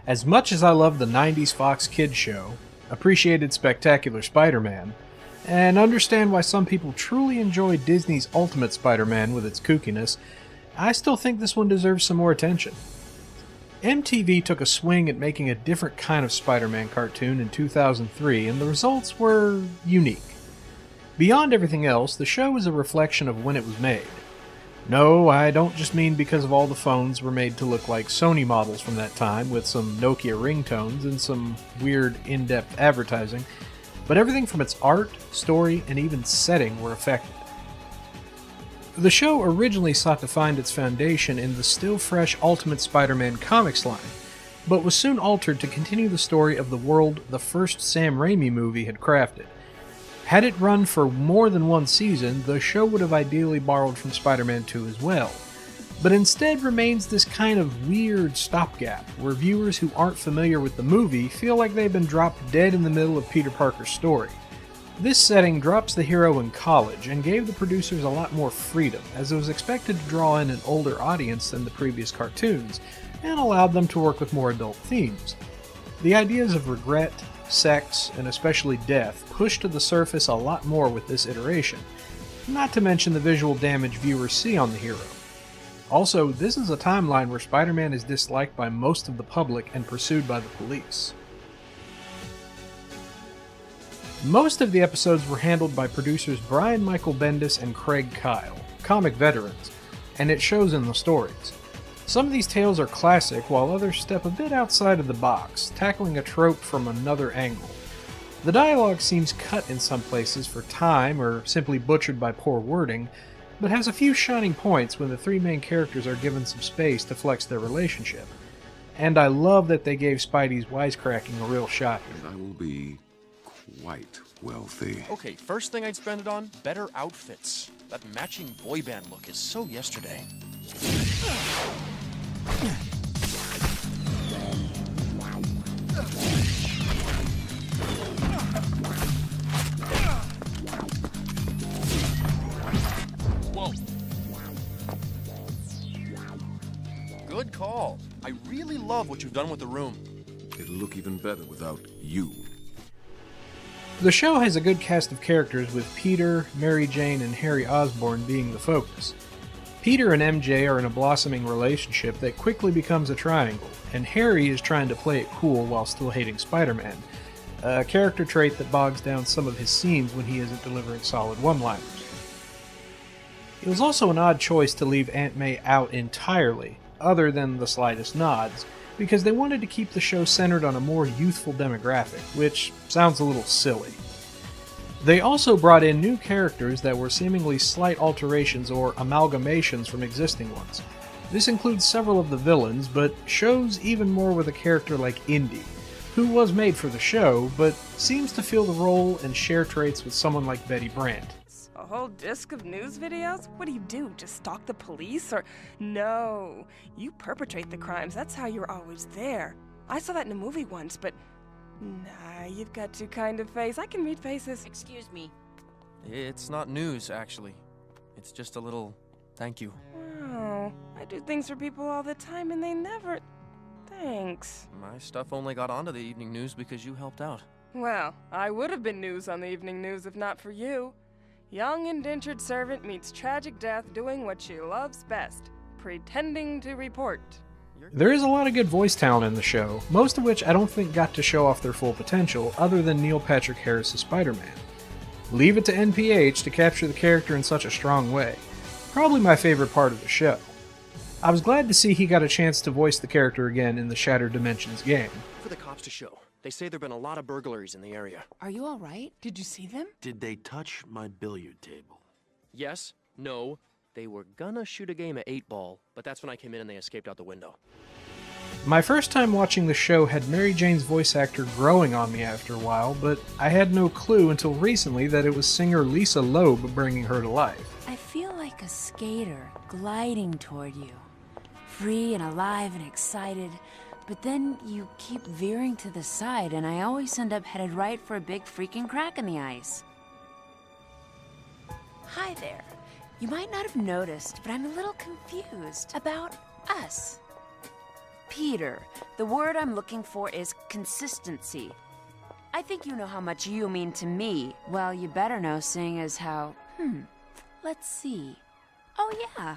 As much as I love the 90s Fox Kids show, appreciated Spectacular Spider-Man, and understand why some people truly enjoy Disney's Ultimate Spider-Man with its kookiness, I still think this one deserves some more attention. MTV took a swing at making a different kind of Spider-Man cartoon in 2003, and the results were unique. Beyond everything else, the show is a reflection of when it was made. No, I don't just mean because of all the phones were made to look like Sony models from that time, with some Nokia ringtones and some weird in-depth advertising, but everything from its art, story, and even setting were affected. The show originally sought to find its foundation in the still-fresh Ultimate Spider-Man comics line, but was soon altered to continue the story of the world the first Sam Raimi movie had crafted. Had it run for more than one season, the show would have ideally borrowed from Spider-Man 2 as well, but instead remains this kind of weird stopgap, where viewers who aren't familiar with the movie feel like they've been dropped dead in the middle of Peter Parker's story. This setting drops the hero in college and gave the producers a lot more freedom, as it was expected to draw in an older audience than the previous cartoons, and allowed them to work with more adult themes. The ideas of regret, sex, and especially death pushed to the surface a lot more with this iteration, not to mention the visual damage viewers see on the hero. Also, this is a timeline where Spider-Man is disliked by most of the public and pursued by the police. Most of the episodes were handled by producers Brian Michael Bendis and Craig Kyle, comic veterans, and it shows in the stories. Some of these tales are classic, while others step a bit outside of the box, tackling a trope from another angle. The dialogue seems cut in some places for time or simply butchered by poor wording, but has a few shining points when the three main characters are given some space to flex their relationship. And I love that they gave Spidey's wisecracking a real shot here. I will be quite wealthy. Okay, first thing I'd spend it on, better outfits. That matching boy band look is so yesterday. Whoa. Good call. I really love what you've done with the room. It'll look even better without you. The show has a good cast of characters, with Peter, Mary Jane, and Harry Osborn being the focus. Peter and MJ are in a blossoming relationship that quickly becomes a triangle, and Harry is trying to play it cool while still hating Spider-Man, a character trait that bogs down some of his scenes when he isn't delivering solid one-liners. It was also an odd choice to leave Aunt May out entirely, other than the slightest nods, because they wanted to keep the show centered on a more youthful demographic, which sounds a little silly. They also brought in new characters that were seemingly slight alterations or amalgamations from existing ones. This includes several of the villains, but shows even more with a character like Indy, who was made for the show, but seems to fill the role and share traits with someone like Betty Brant. A whole disc of news videos? What do? Just stalk the police? Or no, you perpetrate the crimes. That's how you're always there. I saw that in a movie once, but nah, you've got too kind of face. I can read faces. Excuse me. It's not news, actually. It's just a little thank you. Wow, I do things for people all the time and they never... Thanks. My stuff only got onto the evening news because you helped out. Well, I would have been news on the evening news if not for you. Young indentured servant meets tragic death doing what she loves best, pretending to report. There is a lot of good voice talent in the show, most of which I don't think got to show off their full potential other than Neil Patrick Harris' Spider-Man. Leave it to NPH to capture the character in such a strong way. Probably my favorite part of the show. I was glad to see he got a chance to voice the character again in the Shattered Dimensions game. For the cops to show. They say there've been a lot of burglaries in the area. Are you all right? Did you see them? Did they touch my billiard table? Yes, no. They were gonna shoot a game at 8-ball, but that's when I came in and they escaped out the window. My first time watching the show had Mary Jane's voice actor growing on me after a while, but I had no clue until recently that it was singer Lisa Loeb bringing her to life. I feel like a skater gliding toward you. Free and alive and excited. But then you keep veering to the side, and I always end up headed right for a big freaking crack in the ice. Hi there. You might not have noticed, but I'm a little confused about us. Peter, The word I'm looking for is consistency. I think you know how much you mean to me. Well, you better know, seeing as how... let's see. Oh yeah,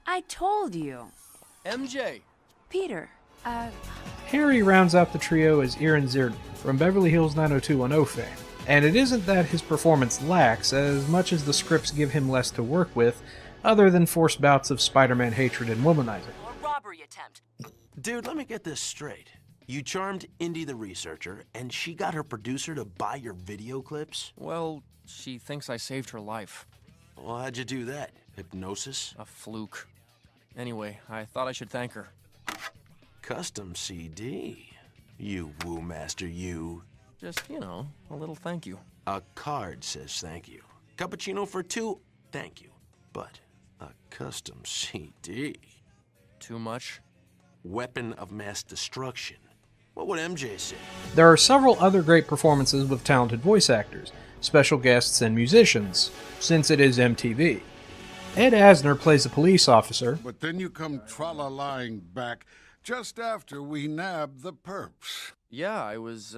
I told you. MJ! Peter, Harry rounds out the trio as Aaron Zierden from Beverly Hills 90210 fame. And it isn't that his performance lacks, as much as the scripts give him less to work with, other than forced bouts of Spider-Man hatred and womanizing. or robbery attempt. Dude, let me get this straight. You charmed Indy the researcher, and she got her producer to buy your video clips? Well, she thinks I saved her life. Well, how'd you do that? Hypnosis? A fluke. Anyway, I thought I should thank her. Custom CD. You woo master, you. Just, a little thank you. A card says thank you. Cappuccino for 2, thank you. But a custom CD. Too much? Weapon of mass destruction. What would MJ say? There are several other great performances with talented voice actors, special guests, and musicians, since it is MTV. Ed Asner plays a police officer. But then you come tra-la-lying back just after we nab the perps. Yeah, I was,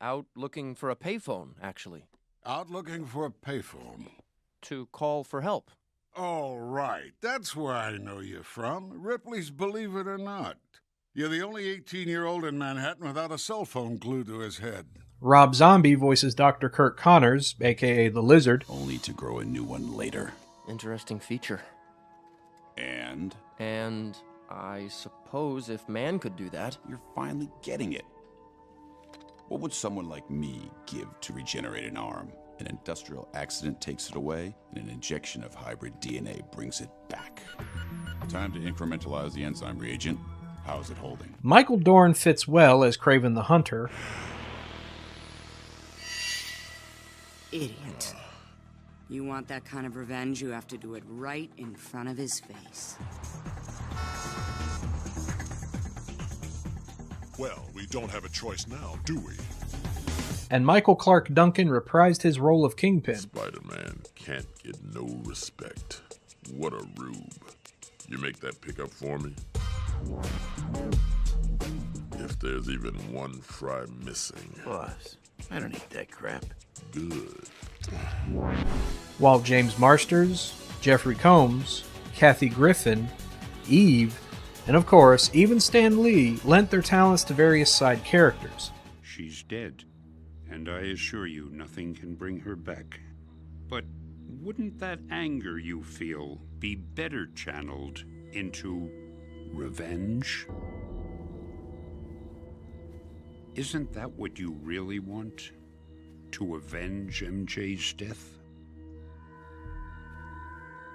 out looking for a payphone, actually. Out looking for a payphone. To call for help. Oh, right. That's where I know you from. Ripley's Believe It or Not. You're the only 18-year-old in Manhattan without a cell phone glued to his head. Rob Zombie voices Dr. Kirk Connors, aka the Lizard. Only to grow a new one later. Interesting feature. And And I suppose if man could do that... you're finally getting it. What would someone like me give to regenerate an arm? An industrial accident takes it away, and an injection of hybrid DNA brings it back. Time to incrementalize the enzyme reagent. How's it holding? Michael Dorn fits well as Kraven the Hunter. Idiot. You want that kind of revenge, you have to do it right in front of his face. Well, we don't have a choice now, do we? And Michael Clark Duncan reprised his role of Kingpin. Spider-Man can't get no respect. What a rube. You make that pickup for me? If there's even one fry missing. Boss, I don't eat that crap. Good. While James Marsters, Jeffrey Combs, Kathy Griffin, Eve, and of course, even Stan Lee lent their talents to various side characters. She's dead, and I assure you nothing can bring her back. But wouldn't that anger you feel be better channeled into revenge? Isn't that what you really want? To avenge MJ's death?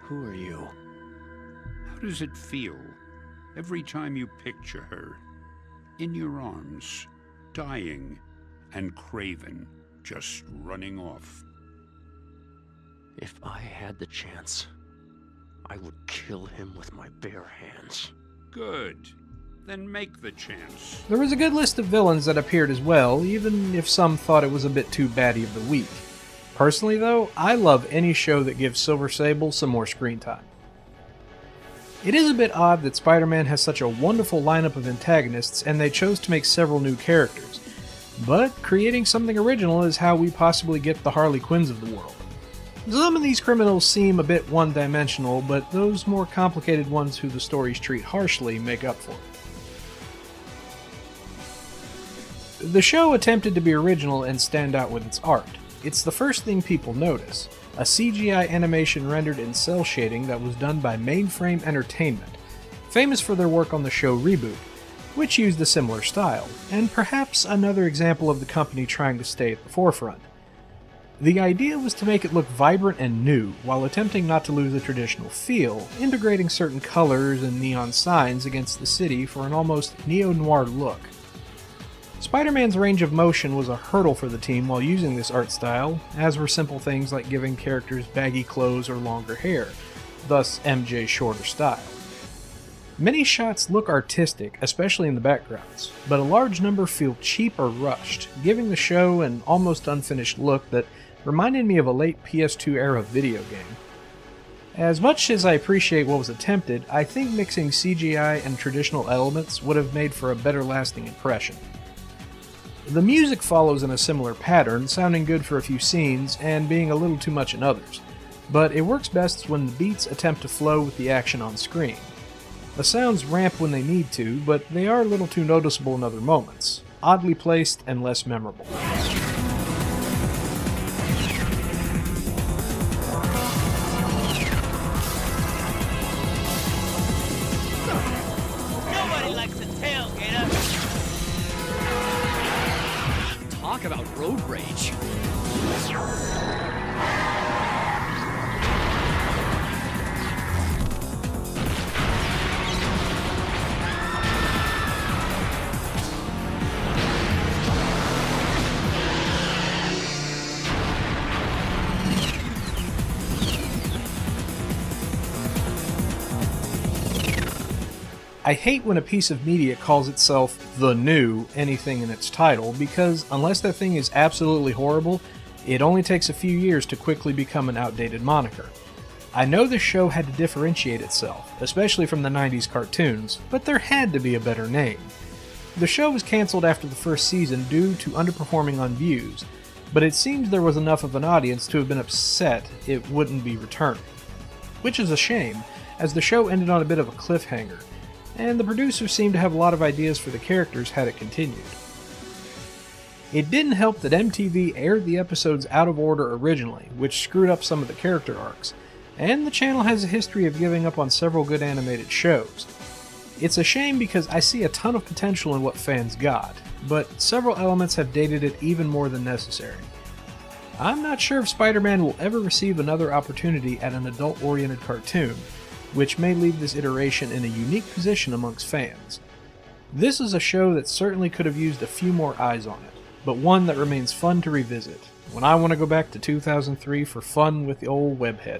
Who are you? How does it feel every time you picture her in your arms, dying, and Kraven just running off? If I had the chance, I would kill him with my bare hands. Good. Then make the chance. There was a good list of villains that appeared as well, even if some thought it was a bit too baddie of the week. Personally though, I love any show that gives Silver Sable some more screen time. It is a bit odd that Spider-Man has such a wonderful lineup of antagonists and they chose to make several new characters, but creating something original is how we possibly get the Harley Quinns of the world. Some of these criminals seem a bit one-dimensional, but those more complicated ones who the stories treat harshly make up for it. The show attempted to be original and stand out with its art. It's the first thing people notice, a CGI animation rendered in cel-shading that was done by Mainframe Entertainment, famous for their work on the show Reboot, which used a similar style, and perhaps another example of the company trying to stay at the forefront. The idea was to make it look vibrant and new, while attempting not to lose the traditional feel, integrating certain colors and neon signs against the city for an almost neo-noir look. Spider-Man's range of motion was a hurdle for the team while using this art style, as were simple things like giving characters baggy clothes or longer hair, thus MJ's shorter style. Many shots look artistic, especially in the backgrounds, but a large number feel cheap or rushed, giving the show an almost unfinished look that reminded me of a late PS2 era video game. As much as I appreciate what was attempted, I think mixing CGI and traditional elements would have made for a better lasting impression. The music follows in a similar pattern, sounding good for a few scenes and being a little too much in others, but it works best when the beats attempt to flow with the action on screen. The sounds ramp when they need to, but they are a little too noticeable in other moments, oddly placed and less memorable. Nobody likes a tailgater. Talk about road rage. I hate when a piece of media calls itself the new anything in its title, because unless that thing is absolutely horrible, it only takes a few years to quickly become an outdated moniker. I know the show had to differentiate itself, especially from the 90s cartoons, but there had to be a better name. The show was cancelled after the first season due to underperforming on views, but it seems there was enough of an audience to have been upset it wouldn't be returning. Which is a shame, as the show ended on a bit of a cliffhanger, and the producers seemed to have a lot of ideas for the characters had it continued. It didn't help that MTV aired the episodes out of order originally, which screwed up some of the character arcs, and the channel has a history of giving up on several good animated shows. It's a shame because I see a ton of potential in what fans got, but several elements have dated it even more than necessary. I'm not sure if Spider-Man will ever receive another opportunity at an adult-oriented cartoon, which may leave this iteration in a unique position amongst fans. This is a show that certainly could have used a few more eyes on it, but one that remains fun to revisit when I want to go back to 2003 for fun with the old webhead.